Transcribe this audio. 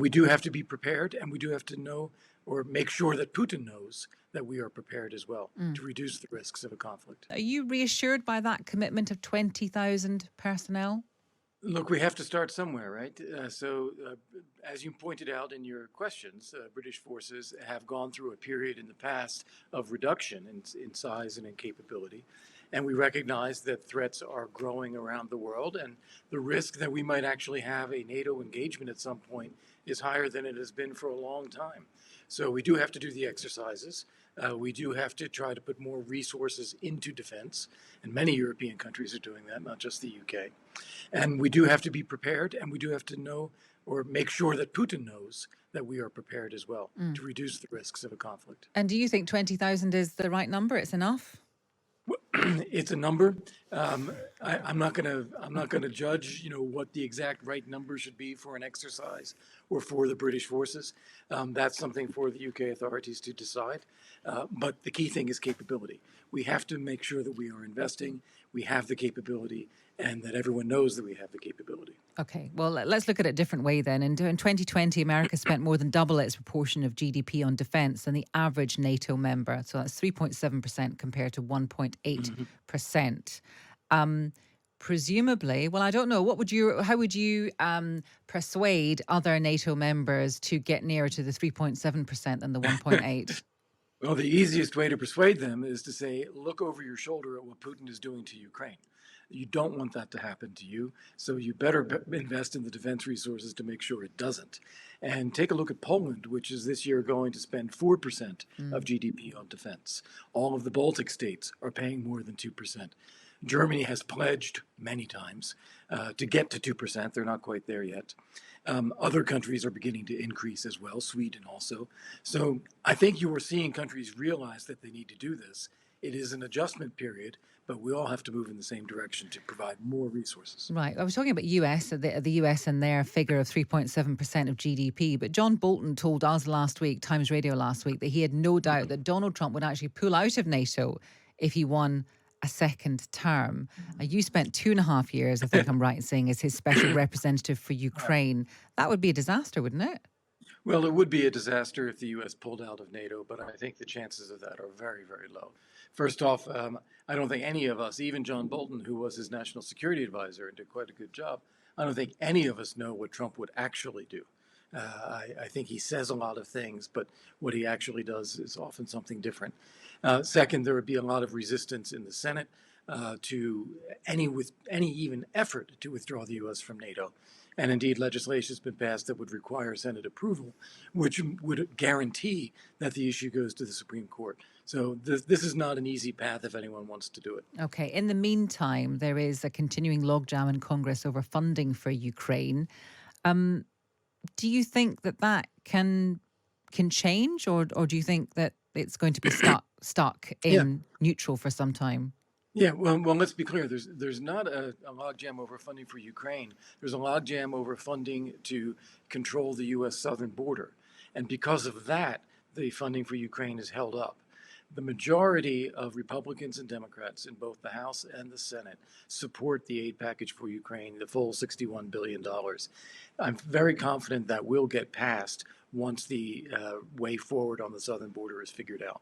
We do have to be prepared, and we do have to know or make sure that Putin knows that we are prepared as well to reduce the risks of a conflict. Are you reassured by that commitment of 20,000 personnel? Look, we have to start somewhere, right? As you pointed out in your questions, British forces have gone through a period in the past of reduction in size and in capability. And we recognize that threats are growing around the world, and the risk that we might actually have a NATO engagement at some point is higher than it has been for a long time. So we do have to do the exercises. We do have to try to put more resources into defense, and many European countries are doing that, not just the UK. And we do have to be prepared, and we do have to know or make sure that Putin knows that we are prepared as well to reduce the risks of a conflict. And do you think 20,000 is the right number? It's enough? It's a number. I'm not going to judge, what the exact right number should be for an exercise or for the British forces. That's something for the UK authorities to decide. But the key thing is capability. We have to make sure that we are investing, we have the capability, and that everyone knows that we have the capability. Okay, well, let's look at it a different way then. In 2020, America spent more than double its proportion of GDP on defence than the average NATO member. So that's 3.7% compared to 1.8%. Presumably, well, I don't know, how would you persuade other NATO members to get nearer to the 3.7% than the 1.8%? Well, the easiest way to persuade them is to say, look over your shoulder at what Putin is doing to Ukraine. You don't want that to happen to you, so you better invest in the defense resources to make sure it doesn't. And take a look at Poland, which is this year going to spend 4% of GDP on defense. All of the Baltic states are paying more than 2%. Germany has pledged many times to get to 2%. They're not quite there yet. Other countries are beginning to increase as well, Sweden also. So I think you are seeing countries realize that they need to do this. It is an adjustment period, but we all have to move in the same direction to provide more resources. Right. I was talking about the US and their figure of 3.7% of GDP. But John Bolton told us last week, Times Radio last week, that he had no doubt that Donald Trump would actually pull out of NATO if he won a second term. You spent 2.5 years, I think I'm right in saying, as his special representative for Ukraine. That would be a disaster, wouldn't it? Well, it would be a disaster if the U.S. pulled out of NATO, but I think the chances of that are very, very low. First off, I don't think any of us, even John Bolton, who was his national security advisor and did quite a good job, I don't think any of us know what Trump would actually do. I think he says a lot of things, but what he actually does is often something different. Second, there would be a lot of resistance in the Senate to any even effort to withdraw the U.S. from NATO. And indeed, legislation has been passed that would require Senate approval, which would guarantee that the issue goes to the Supreme Court. So this is not an easy path if anyone wants to do it. Okay. In the meantime, there is a continuing logjam in Congress over funding for Ukraine. Do you think that can change, or do you think that it's going to be stuck in neutral for some time? Yeah, well, let's be clear. There's not a logjam over funding for Ukraine. There's a logjam over funding to control the U.S. southern border. And because of that, the funding for Ukraine is held up. The majority of Republicans and Democrats in both the House and the Senate support the aid package for Ukraine, the full $61 billion. I'm very confident that will get passed once the way forward on the southern border is figured out.